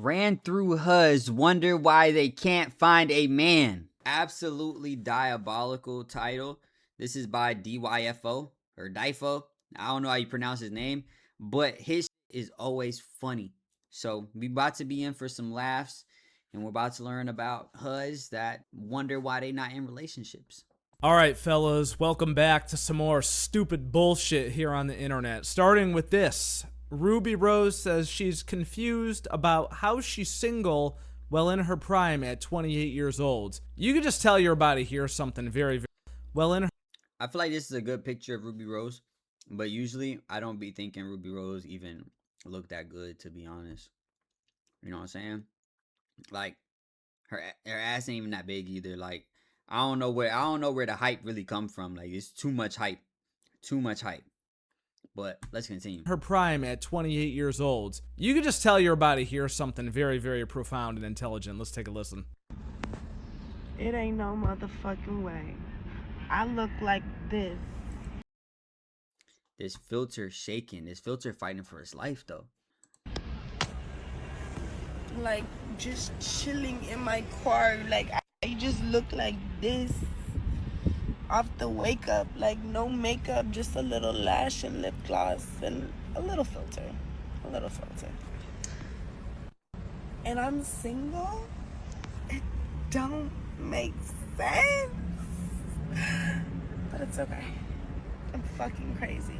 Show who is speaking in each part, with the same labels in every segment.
Speaker 1: Ran through huz, wonder why they can't find a man. Absolutely diabolical title. This is by DYFO or Difo. I don't know how you pronounce his name, but his is always funny. So we about to be in for some laughs, and we're about to learn about huz that wonder why they not in relationships.
Speaker 2: All right, fellas, welcome back to some more stupid bullshit here on the internet. Starting with this. Rubi Rose says she's confused about how she's single while in her prime at 28 years old. You can just tell you're about to hear something very well in her.
Speaker 1: I feel like this is a good picture of Rubi Rose, but usually I don't be thinking Rubi Rose even look that good, to be honest. You know what I'm saying? Like her ass ain't even that big either. Like I don't know where the hype really come from. Like it's too much hype. But let's continue.
Speaker 2: Her prime at 28 years old. You can just tell you're about to hear something very profound and intelligent. Let's take a listen.
Speaker 3: It ain't no motherfucking way. I look like this.
Speaker 1: This filter shaking. This filter fighting for his life, though.
Speaker 3: Like, just chilling in my car. Like, I just look like this. Off the wake up, like no makeup, just a little lash and lip gloss and a little filter. And I'm single? It don't make sense. But it's okay. I'm fucking crazy.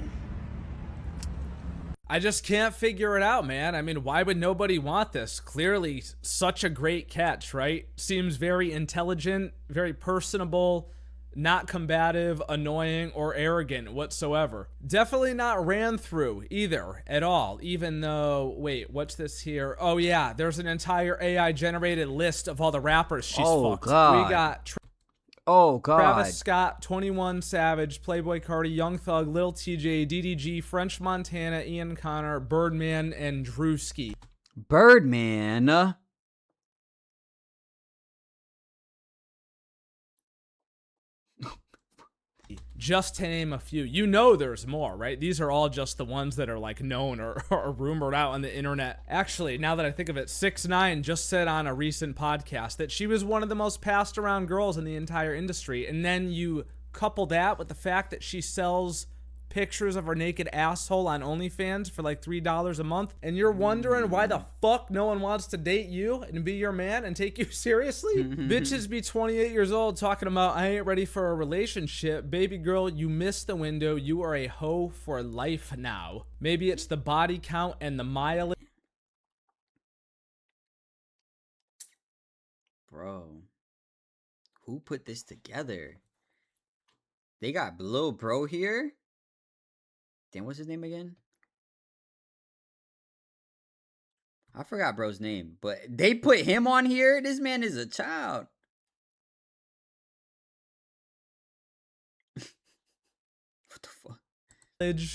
Speaker 2: I just can't figure it out, man. I mean, why would nobody want this? Clearly such a great catch, right? Seems very intelligent, very personable, not combative, annoying, or arrogant whatsoever. Definitely not ran through either at all, even though, wait, what's this here? Oh yeah, there's an entire AI generated list of all the rappers she's fucked.
Speaker 1: God.
Speaker 2: We got Travis Scott, 21 Savage, Playboi Carti, Young Thug, Lil TJ, DDG, French Montana, Ian Connor, Birdman, and Drewski.
Speaker 1: Birdman.
Speaker 2: Just to name a few. You know there's more, right? These are all just the ones that are like known or rumored out on the internet. Actually, now that I think of it, 6ix9ine just said on a recent podcast that she was one of the most passed around girls in the entire industry. And then you couple that with the fact that she sells pictures of her naked asshole on OnlyFans for like $3 a month, and you're wondering why the fuck no one wants to date you and be your man and take you seriously? Bitches be 28 years old talking about, I ain't ready for a relationship. Baby girl, you missed the window. You are a hoe for life now. Maybe it's the body count and the mileage.
Speaker 1: Bro, who put this together? They got Lil Bro here? Damn, what's his name again? I forgot bro's name, but they put him on here? This man is a child. What the fuck?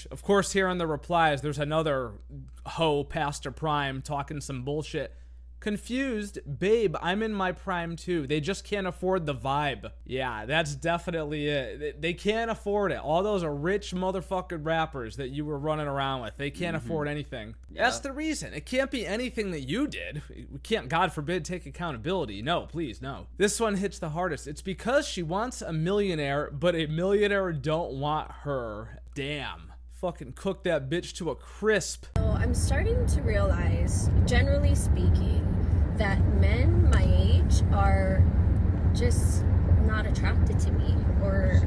Speaker 2: Of course, here in the replies, there's another hoe past her prime talking some bullshit. Confused, babe, I'm in my prime too. They just can't afford the vibe. Yeah, that's definitely it. They can't afford it. All those are rich motherfucking rappers that you were running around with. They can't afford anything. Yeah. That's the reason. It can't be anything that you did. We can't, God forbid, take accountability. No, please, no. This one hits the hardest. It's because she wants a millionaire, but a millionaire don't want her. Damn. Fucking cook that bitch to a crisp.
Speaker 4: So I'm starting to realize, generally speaking, that men my age are just not attracted to me, or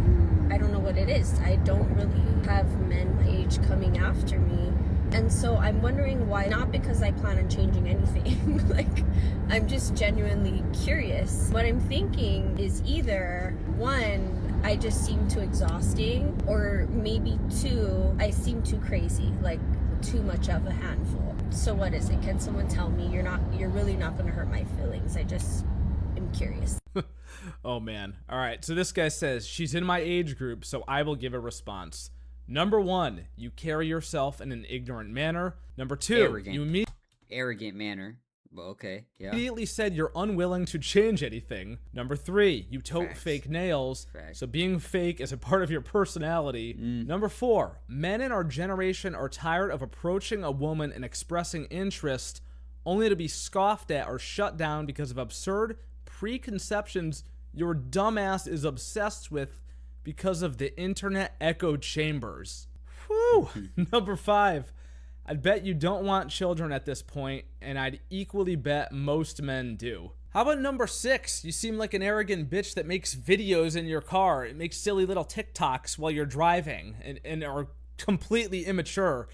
Speaker 4: I don't know what it is. I don't really have men my age coming after me. And so I'm wondering why. Not because I plan on changing anything. Like, I'm just genuinely curious. What I'm thinking is either, one, I just seem too exhausting, or maybe two, I seem too crazy, like too much of a handful. So what is it? Can someone tell me? You're really not going to hurt my feelings. I just am curious.
Speaker 2: Oh man. All right. So this guy says, she's in my age group, so I will give a response. Number one, you carry yourself in an ignorant manner. Number two,
Speaker 1: arrogant manner. Well, okay, yeah.
Speaker 2: Immediately said you're unwilling to change anything. Number three, you tote
Speaker 1: Facts.
Speaker 2: fake nails.
Speaker 1: Facts.
Speaker 2: So being fake is a part of your personality. Number four, men in our generation are tired of approaching a woman and expressing interest only to be scoffed at or shut down because of absurd preconceptions your dumbass is obsessed with because of the internet echo chambers. Whew. Number 5. I'd bet you don't want children at this point, and I'd equally bet most men do. How about number 6? You seem like an arrogant bitch that makes videos in your car. It makes silly little TikToks while you're driving and are completely immature.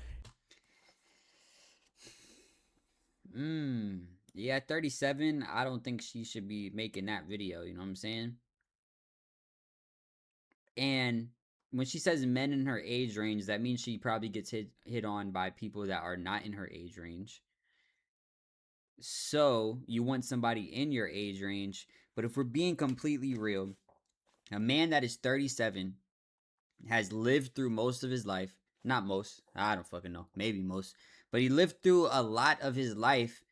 Speaker 1: Yeah, at 37, I don't think she should be making that video, you know what I'm saying? And when she says men in her age range, that means she probably gets hit on by people that are not in her age range. So you want somebody in your age range. But if we're being completely real, a man that is 37 has lived through most of his life. Not most. I don't fucking know. Maybe most. But he lived through a lot of his life.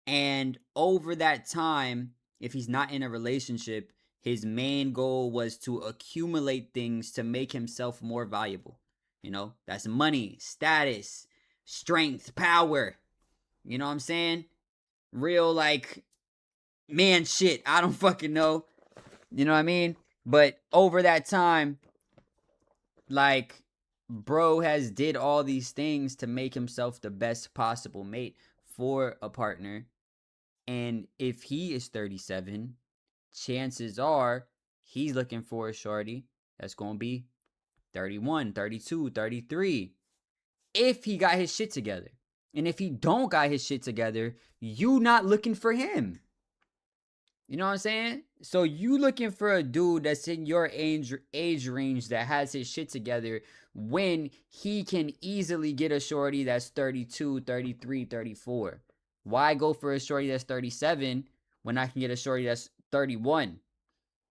Speaker 1: And over that time, if he's not in a relationship, his main goal was to accumulate things to make himself more valuable. You know, that's money, status, strength, power. You know what I'm saying? Real, like, man shit. I don't fucking know. You know what I mean? But over that time, like, bro has did all these things to make himself the best possible mate for a partner. And if he is 37, chances are he's looking for a shorty that's going to be 31, 32, 33. If he got his shit together. And if he don't got his shit together, you not looking for him. You know what I'm saying? So you looking for a dude that's in your age range that has his shit together when he can easily get a shorty that's 32, 33, 34. Why go for a shorty that's 37 when I can get a shorty that's 31? You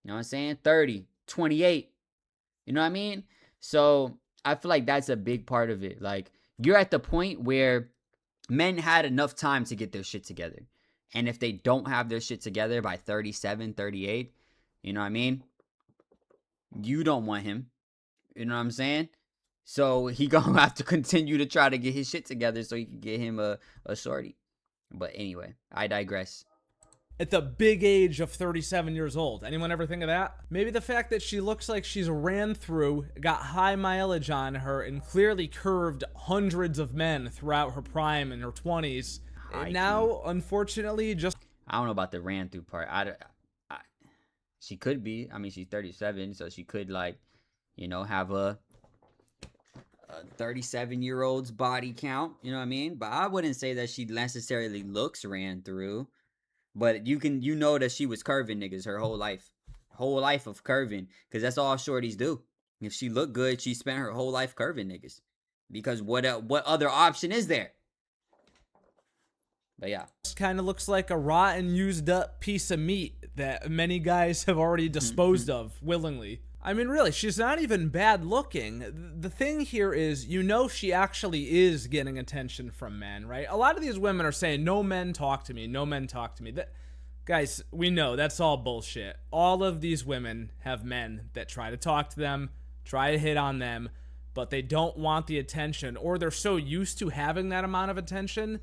Speaker 1: know what I'm saying? 30, 28. You know what I mean? So I feel like that's a big part of it. Like, you're at the point where men had enough time to get their shit together. And if they don't have their shit together by 37, 38, you know what I mean? You don't want him. You know what I'm saying? So he gonna have to continue to try to get his shit together so he can get him a shorty. But anyway, I digress.
Speaker 2: At the big age of 37 years old. Anyone ever think of that? Maybe the fact that she looks like she's ran through, got high mileage on her, and clearly curved hundreds of men throughout her prime in her 20s. And now, unfortunately, just...
Speaker 1: I don't know about the ran through part. She could be. I mean, she's 37, so she could, like, you know, have a 37-year-old's body count. You know what I mean? But I wouldn't say that she necessarily looks ran through. But you know that she was curving niggas her whole life. Whole life of curving. Because that's all shorties do. If she looked good, she spent her whole life curving niggas. Because what other option is there? But yeah.
Speaker 2: kind of looks like a rotten, used up piece of meat that many guys have already disposed of willingly. I mean, really, she's not even bad looking. The thing here is, you know, she actually is getting attention from men, right? A lot of these women are saying, no men talk to me, no men talk to me. Guys, we know that's all bullshit. All of these women have men that try to talk to them, try to hit on them, but they don't want the attention, or they're so used to having that amount of attention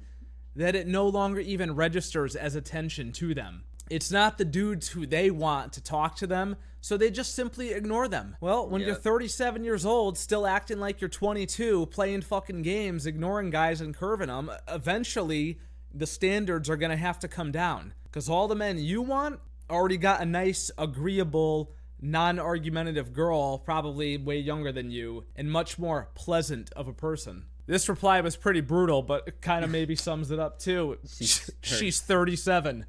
Speaker 2: that it no longer even registers as attention to them. It's not the dudes who they want to talk to them, so they just simply ignore them. Well, when you're 37 years old, still acting like you're 22, playing fucking games, ignoring guys and curving them, eventually the standards are gonna have to come down. Because all the men you want already got a nice, agreeable, non-argumentative girl, probably way younger than you, and much more pleasant of a person. This reply was pretty brutal, but it kind of maybe sums it up too. She's 37.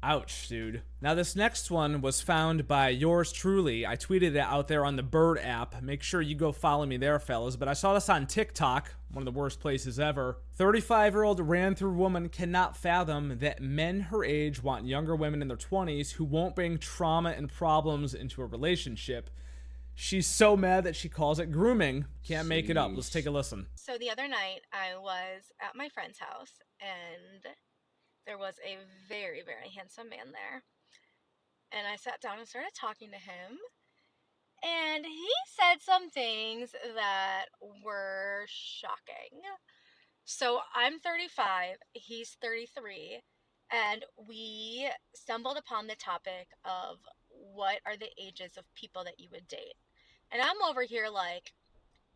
Speaker 2: Ouch, dude. Now this next one was found by yours truly. I tweeted it out there on the Bird app. Make sure you go follow me there, fellas. But I saw this on TikTok, one of the worst places ever. 35-year-old ran-through woman cannot fathom that men her age want younger women in their 20s who won't bring trauma and problems into a relationship. She's so mad that she calls it grooming. Can't make it up. Let's take a listen.
Speaker 5: So the other night I was at my friend's house and there was a very, very handsome man there. And I sat down and started talking to him. And he said some things that were shocking. So I'm 35, he's 33, and we stumbled upon the topic of what are the ages of people that you would date. And I'm over here like,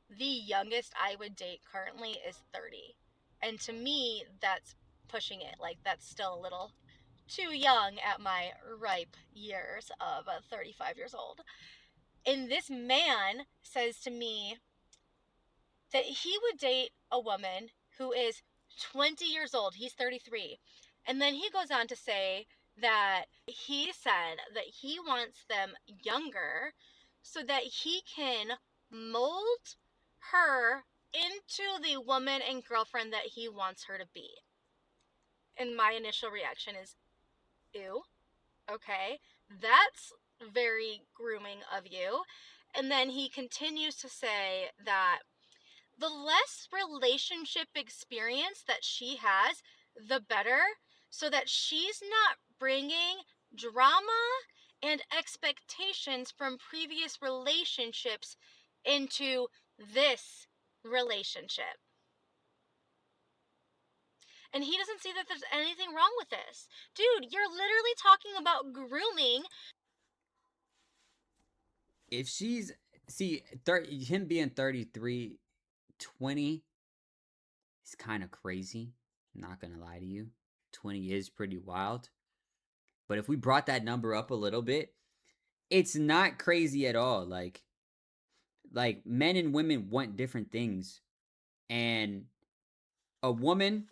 Speaker 5: the youngest I would date currently is 30. And to me, that's pushing it. Like, that's still a little too young at my ripe years of 35 years old. And this man says to me that he would date a woman who is 20 years old. He's 33. And then he goes on to say that he said that he wants them younger so that he can mold her into the woman and girlfriend that he wants her to be. And my initial reaction is, ew, okay, that's very grooming of you. And then he continues to say that the less relationship experience that she has, the better, so that she's not bringing drama and expectations from previous relationships into this relationship. And he doesn't see that there's anything wrong with this. Dude, you're literally talking about grooming.
Speaker 1: If she's, see, him being 33, 20 is kind of crazy. I'm not gonna lie to you. 20 is pretty wild. But if we brought that number up a little bit, it's not crazy at all. Like men and women want different things. And a woman,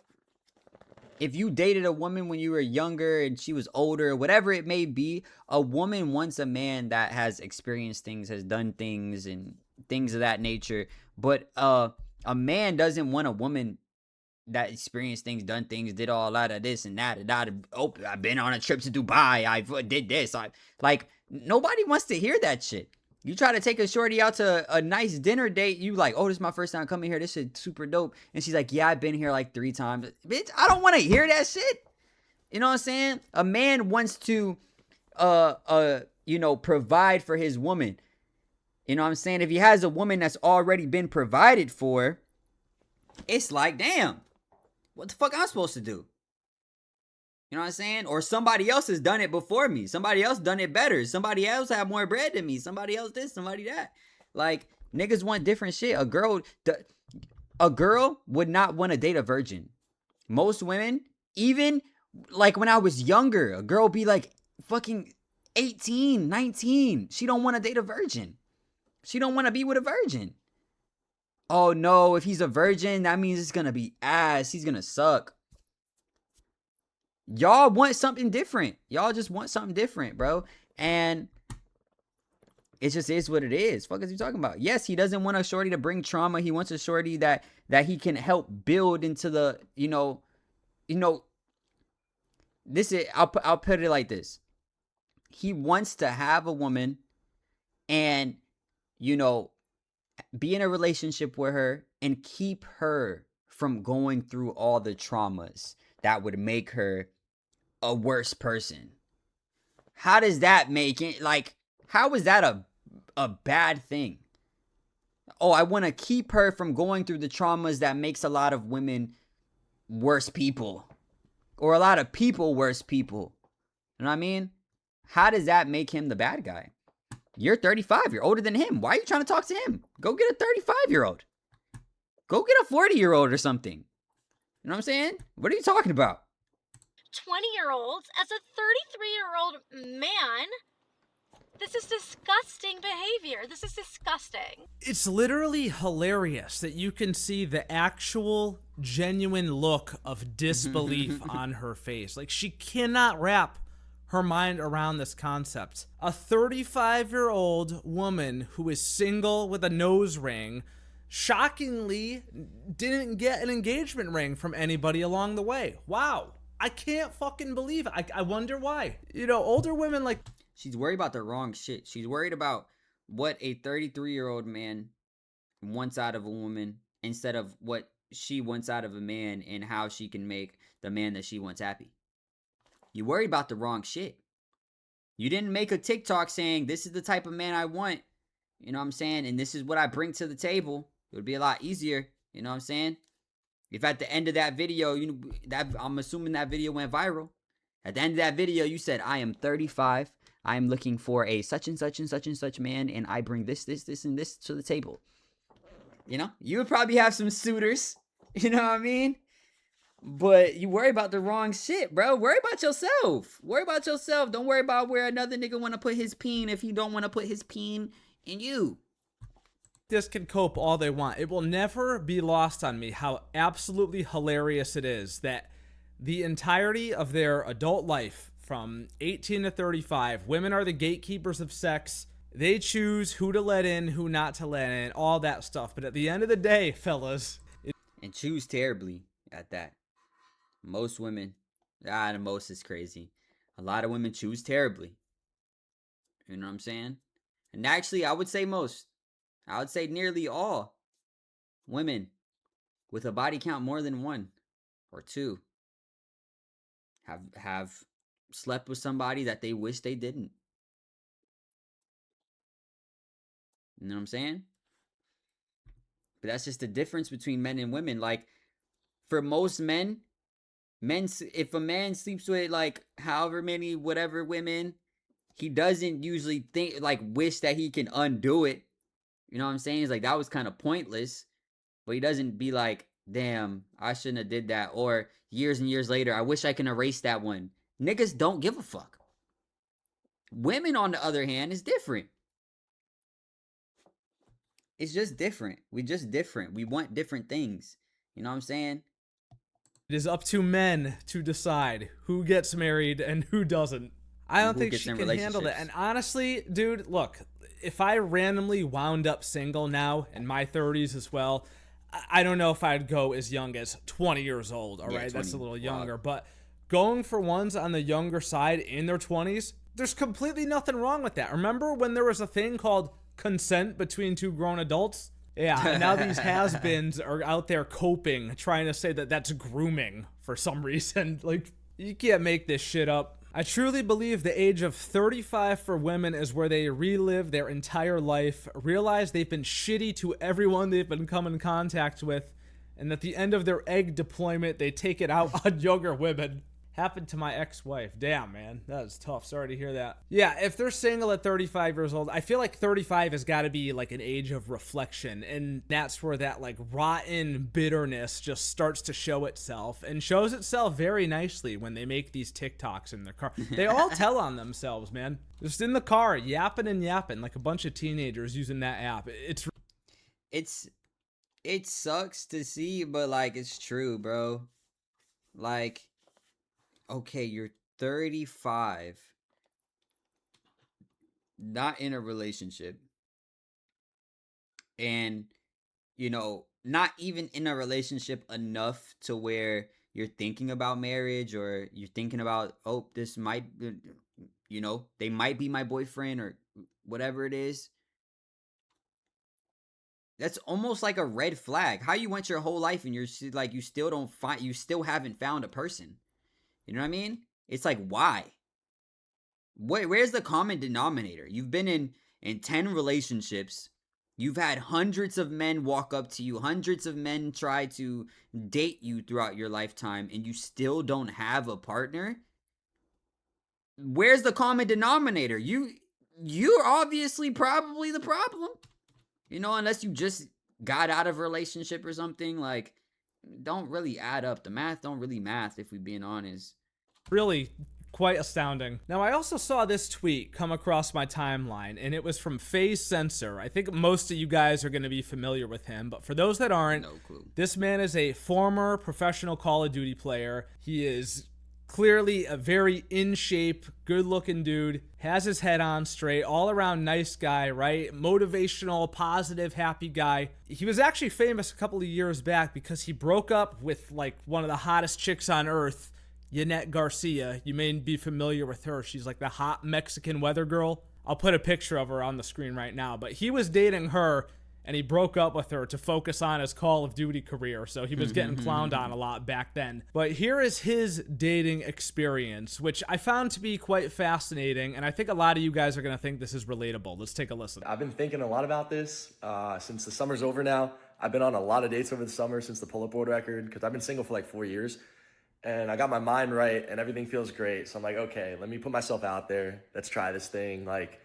Speaker 1: if you dated a woman when you were younger and she was older, whatever it may be, a woman wants a man that has experienced things, has done things, and things of that nature. But a man doesn't want a woman that experienced things, done things, did all that of this and that. Oh, I've been on a trip to Dubai. I did this. Like, nobody wants to hear that shit. You try to take a shorty out to a nice dinner date. You like, oh, this is my first time coming here. This is super dope. And she's like, yeah, I've been here like 3 times. Bitch, I don't want to hear that shit. You know what I'm saying? A man wants to, provide for his woman. You know what I'm saying? If he has a woman that's already been provided for, it's like, damn, what the fuck I'm supposed to do? You know what I'm saying? Or somebody else has done it before me. Somebody else done it better. Somebody else have more bread than me. Somebody else this, somebody that. Like, niggas want different shit. A girl would not want to date a virgin. Most women, even like when I was younger, a girl be like fucking 18, 19. She don't want to date a virgin. She don't want to be with a virgin. Oh no, if he's a virgin, that means it's gonna be ass. He's gonna suck. Y'all want something different. Y'all just want something different, bro. And it just is what it is. Fuck is he talking about? Yes, he doesn't want a shorty to bring trauma. He wants a shorty that he can help build into the, this is, I'll put it like this. He wants to have a woman and, be in a relationship with her and keep her from going through all the traumas that would make her a worse person. How does that make it, like, how is that a bad thing? Oh, I want to keep her from going through the traumas that makes a lot of women worse people, or a lot of people worse people. You know what I mean? How does that make him the bad guy? You're 35. You're older than him. Why are you trying to talk to him? Go get a 35-year-old. Go get a 40-year-old or something. You know what I'm saying? What are you talking about?
Speaker 5: 20-year-olds as a 33-year-old man. This is disgusting behavior. This is disgusting.
Speaker 2: It's literally hilarious that you can see the actual genuine look of disbelief on her face. Like, she cannot wrap her mind around this concept. A 35-year-old woman who is single with a nose ring shockingly didn't get an engagement ring from anybody along the way. Wow. I can't fucking believe it. I wonder why. Older women, like...
Speaker 1: She's worried about the wrong shit. She's worried about what a 33-year-old man wants out of a woman instead of what she wants out of a man and how she can make the man that she wants happy. You worry about the wrong shit. You didn't make a TikTok saying, this is the type of man I want. You know what I'm saying? And this is what I bring to the table. It would be a lot easier. You know what I'm saying? If at the end of that video, that I'm assuming that video went viral. At the end of that video, you said, I am 35. I am looking for a such and such and such and such man, and I bring this, and this to the table. You would probably have some suitors. You know what I mean? But you worry about the wrong shit, bro. Worry about yourself. Worry about yourself. Don't worry about where another nigga want to put his peen if he don't want to put his peen in you.
Speaker 2: This can cope all they want. It will never be lost on me how absolutely hilarious it is that the entirety of their adult life, from 18 to 35, women are the gatekeepers of sex. They choose who to let in, who not to let in, all that stuff. But at the end of the day, fellas,
Speaker 1: and choose terribly at that. Most women, the most is crazy. A lot of women choose terribly. You know what I'm saying? And actually, I would say most. I would say nearly all women with a body count more than 1 or 2 have slept with somebody that they wish they didn't. You know what I'm saying? But that's just the difference between men and women. Like, for most men, if a man sleeps with like however many whatever women, he doesn't usually wish that he can undo it. You know what I'm saying? It's like, that was kind of pointless. But he doesn't be like, damn, I shouldn't have did that. Or years and years later, I wish I can erase that one. Niggas don't give a fuck. Women, on the other hand, is different. It's just different. We just different. We want different things. You know what I'm saying?
Speaker 2: it is up to men to decide who gets married and who doesn't. I don't think she can handle it. And honestly, dude, look, if I randomly wound up single now in my 30s as well, I don't know if I'd go as young as 20 years old, all right? That's a little younger. Wow. But going for ones on the younger side in their 20s, there's completely nothing wrong with that. Remember when there was a thing called consent between two grown adults? Yeah, and now these has-beens are out there coping, trying to say that that's grooming for some reason. Like, you can't make this shit up. I truly believe the age of 35 for women is where they relive their entire life, realize they've been shitty to everyone they've been come in contact with, and at the end of their egg deployment, they take it out on younger women. Happened to my ex-wife. Damn, man. That is tough. Sorry to hear that. Yeah, if they're single at 35 years old, I feel like 35 has got to be like an age of reflection. And that's where that like rotten bitterness just starts to show itself, and shows itself very nicely when they make these TikToks in their car. They all tell on themselves, man. Just in the car, yapping and yapping like a bunch of teenagers using that app.
Speaker 1: It sucks to see, but like, it's true, bro. Like, okay, you're 35, not in a relationship, and, you know, not even in a relationship enough to where you're thinking about marriage, or you're thinking about, oh, this might, you know, they might be my boyfriend, or whatever it is. That's almost like a red flag. How you went your whole life and you're like, you still haven't found a person. You know what I mean? It's like, why? Where's the common denominator? You've been in 10 relationships. You've had hundreds of men walk up to you. Hundreds of men try to date you throughout your lifetime, and you still don't have a partner? Where's the common denominator? You're obviously probably the problem. You know, unless you just got out of a relationship or something, like, don't really add up. The math don't really math, if we're being honest.
Speaker 2: Really quite astounding. Now, I also saw this tweet come across my timeline, and it was from FaZe Censor. I think most of you guys are going to be familiar with him, but for those that aren't,
Speaker 1: no clue. This
Speaker 2: man is a former professional Call of Duty player. He is clearly a very in-shape, good-looking dude, has his head on straight, all-around nice guy, right? Motivational, positive, happy guy. He was actually famous a couple of years back because he broke up with, like, one of the hottest chicks on earth, Yanette Garcia. You may be familiar with her. She's like the hot Mexican weather girl. I'll put a picture of her on the screen right now. But he was dating her, and he broke up with her to focus on his Call of Duty career. So he was getting clowned on a lot back then. But here is his dating experience, which I found to be quite fascinating. And I think a lot of you guys are going to think this is relatable. Let's take a listen.
Speaker 6: I've been thinking a lot about this since the summer's over now. I've been on a lot of dates over the summer since the pull-up world record because I've been single for like 4 years. And I got my mind right and everything feels great. So I'm like, okay, let me put myself out there. Let's try this thing. Like,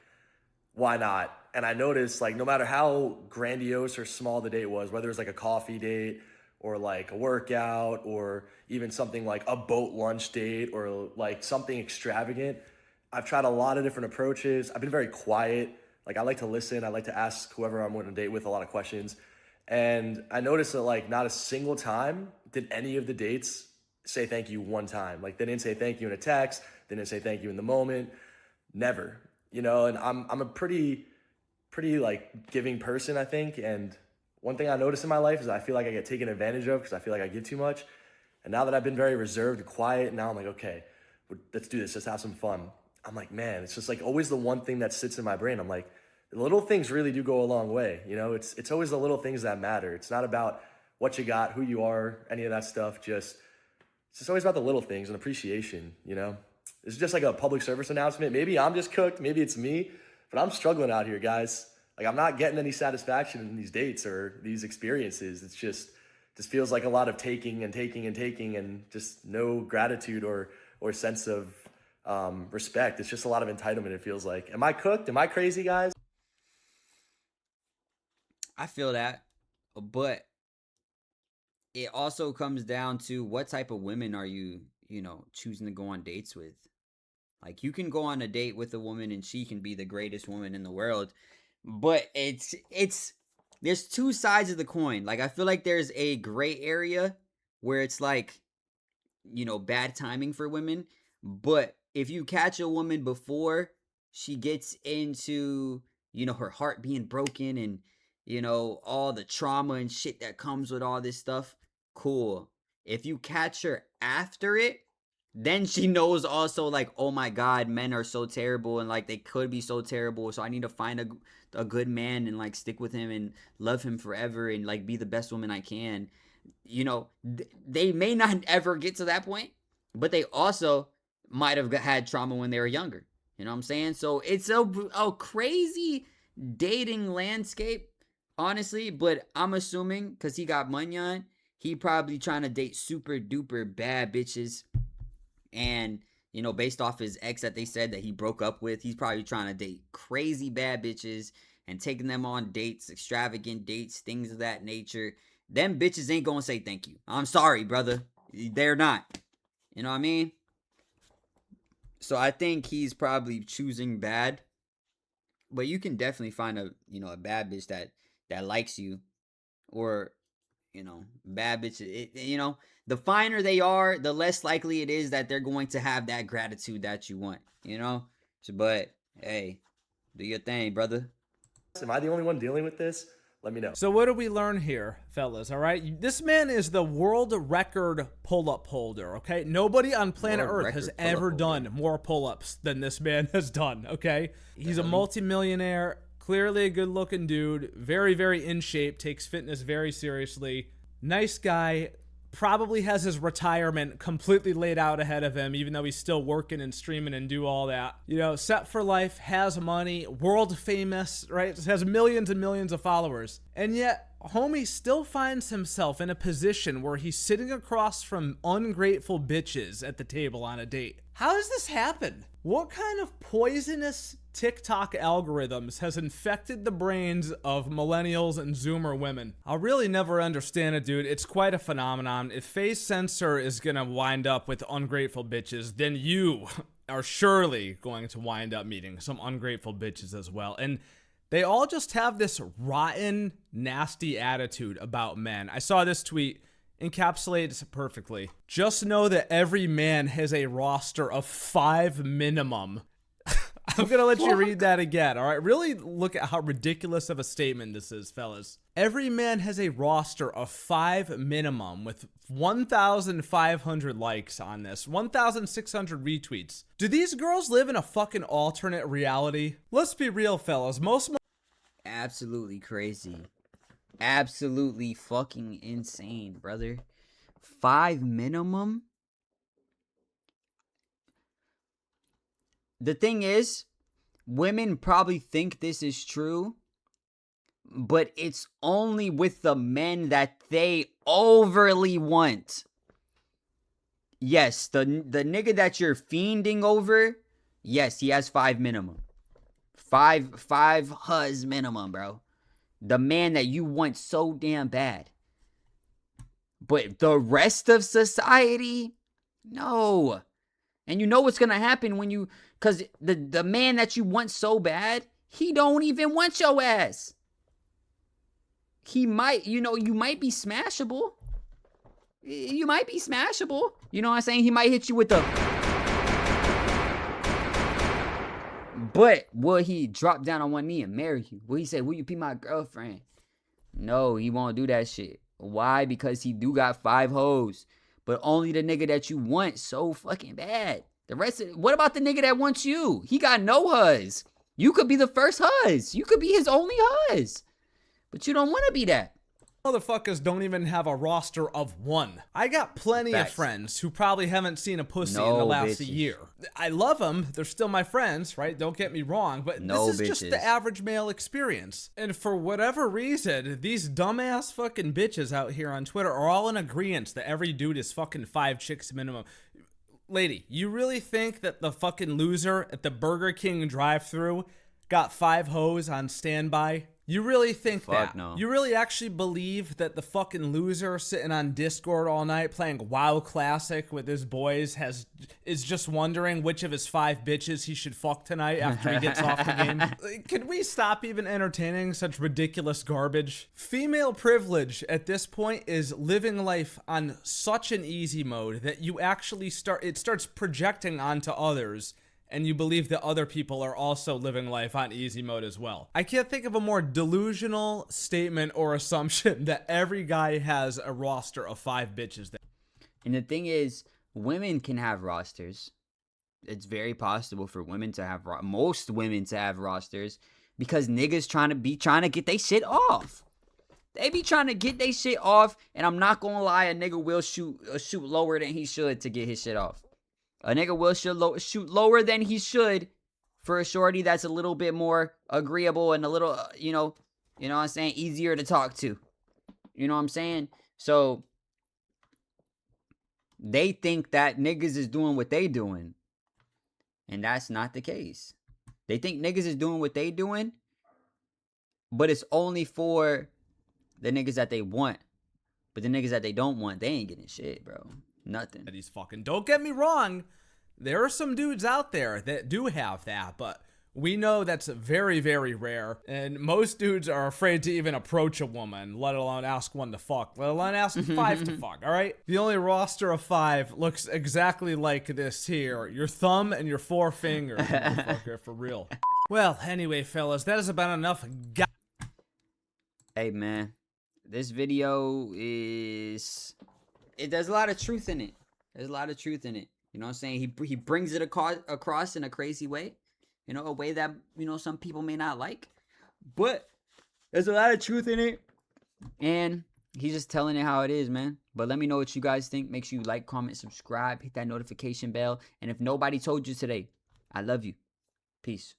Speaker 6: why not? And I noticed, like, no matter how grandiose or small the date was, whether it was like a coffee date or like a workout or even something like a boat lunch date or like something extravagant, I've tried a lot of different approaches. I've been very quiet. Like, I like to listen. I like to ask whoever I'm on a date with a lot of questions. And I noticed that, like, not a single time did any of the dates say thank you one time. Like, they didn't say thank you in a text. They didn't say thank you in the moment. Never. You know, and I'm a pretty like giving person, I think. And one thing I noticed in my life is I feel like I get taken advantage of because I feel like I give too much. And now that I've been very reserved and quiet, now I'm like, okay, let's do this. Let's have some fun. I'm like, man, it's just like always the one thing that sits in my brain. I'm like, the little things really do go a long way. You know, it's always the little things that matter. It's not about what you got, who you are, any of that stuff. It's just always about the little things and appreciation, you know? It's just like a public service announcement. Maybe I'm just cooked. Maybe it's me, but I'm struggling out here, guys. Like, I'm not getting any satisfaction in these dates or these experiences. It's just feels like a lot of taking and taking and taking and just no gratitude or sense of respect. It's just a lot of entitlement, it feels like. Am I cooked? Am I crazy, guys?
Speaker 1: I feel that, but it also comes down to what type of women are you, choosing to go on dates with. Like, you can go on a date with a woman and she can be the greatest woman in the world, but it's there's two sides of the coin. Like, I feel like there's a gray area where it's like, bad timing for women, but if you catch a woman before she gets into, her heart being broken and, all the trauma and shit that comes with all this stuff, cool. If you catch her after it, then she knows also, like, oh my god, men are so terrible and like they could be so terrible, so I need to find a good man and like stick with him and love him forever and like be the best woman I can. They may not ever get to that point, but they also might have had trauma when they were younger. You know what I'm saying? So it's a crazy dating landscape, honestly, but I'm assuming because he got money on, he probably trying to date super duper bad bitches. And, based off his ex that they said that he broke up with, he's probably trying to date crazy bad bitches and taking them on dates, extravagant dates, things of that nature. Them bitches ain't gonna say thank you. I'm sorry, brother. They're not. You know what I mean? So I think he's probably choosing bad. But you can definitely find a bad bitch that likes you, or bad bitches. The finer they are, the less likely it is that they're going to have that gratitude that you want. But hey, do your thing, brother.
Speaker 6: Am I the only one dealing with this? Let me know.
Speaker 2: So what do we learn here, fellas? All right, this man is the world record pull-up holder. Okay, nobody on planet Earth has ever done more pull-ups than this man has done. Okay, he's a multimillionaire, clearly a good-looking dude, very, very in shape, takes fitness very seriously. Nice guy. Probably has his retirement completely laid out ahead of him, even though he's still working and streaming and do all that. Set for life, has money, world famous, right? Has millions and millions of followers. And yet, homie still finds himself in a position where he's sitting across from ungrateful bitches at the table on a date. How does this happen? What kind of poisonous TikTok algorithms has infected the brains of millennials and Zoomer women? I'll really never understand it, dude. It's quite a phenomenon. If Face Sensor is gonna wind up with ungrateful bitches, then you are surely going to wind up meeting some ungrateful bitches as well. And they all just have this rotten, nasty attitude about men. I saw this tweet, encapsulates it perfectly. Just know that every man has a roster of 5 minimum. I'm going to let you read that again, all right? Really look at how ridiculous of a statement this is, fellas. Every man has a roster of 5 minimum with 1,500 likes on this, 1,600 retweets. Do these girls live in a fucking alternate reality? Let's be real, fellas.
Speaker 1: Absolutely crazy. Absolutely fucking insane, brother. 5 minimum? The thing is, women probably think this is true, but it's only with the men that they overly want. Yes, the nigga that you're fiending over, yes, he has 5 minimum. Five huz minimum, bro. The man that you want so damn bad. But the rest of society, no. And you know what's gonna happen when you, cause the man that you want so bad, he don't even want your ass. He might, you might be smashable. You might be smashable. You know what I'm saying? He might hit you with the... But will he drop down on one knee and marry you? Will he say, will you be my girlfriend? No, he won't do that shit. Why? Because he do got 5 hoes. But only the nigga that you want so fucking bad. The rest of... What about the nigga that wants you? He got no huz. You could be the first huz. You could be his only huz. But you don't want to be that.
Speaker 2: Motherfuckers don't even have a roster of one. I got plenty of friends who probably haven't seen a pussy in the last year. I love them. They're still my friends, right? Don't get me wrong. But this is just the average male experience. And for whatever reason, these dumbass fucking bitches out here on Twitter are all in agreement that every dude is fucking 5 chicks minimum. Lady, you really think that the fucking loser at the Burger King drive-thru got 5 hoes on standby? You really think that? No. You really actually believe that the fucking loser sitting on Discord all night playing WoW Classic with his boys is just wondering which of his 5 bitches he should fuck tonight after he gets off the game? Can we stop even entertaining such ridiculous garbage? Female privilege at this point is living life on such an easy mode that you actually starts projecting onto others. And you believe that other people are also living life on easy mode as well. I can't think of a more delusional statement or assumption that every guy has a roster of 5 bitches.
Speaker 1: And the thing is, women can have rosters. It's very possible for women to have, most women to have rosters, because niggas trying to get they shit off. They be trying to get they shit off, and I'm not gonna lie, a nigga will shoot lower than he should to get his shit off. A nigga will shoot lower than he should for a shorty that's a little bit more agreeable and a little, you know what I'm saying, easier to talk to. You know what I'm saying? So they think that niggas is doing what they doing. And that's not the case. They think niggas is doing what they doing, but it's only for the niggas that they want. But the niggas that they don't want, they ain't getting shit, bro. Nothing.
Speaker 2: He's fucking, don't get me wrong, there are some dudes out there that do have that, but we know that's very, very rare, and most dudes are afraid to even approach a woman, let alone ask one to fuck, let alone ask 5 to fuck, all right? The only roster of 5 looks exactly like this here, your thumb and your 4 fingers, motherfucker, for real. Well, anyway, fellas, that is about enough.
Speaker 1: Hey, man, this video is... There's a lot of truth in it. There's a lot of truth in it. You know what I'm saying? He brings it across in a crazy way. You know, a way that, some people may not like. But there's a lot of truth in it. And he's just telling it how it is, man. But let me know what you guys think. Make sure you like, comment, subscribe, hit that notification bell. And if nobody told you today, I love you. Peace.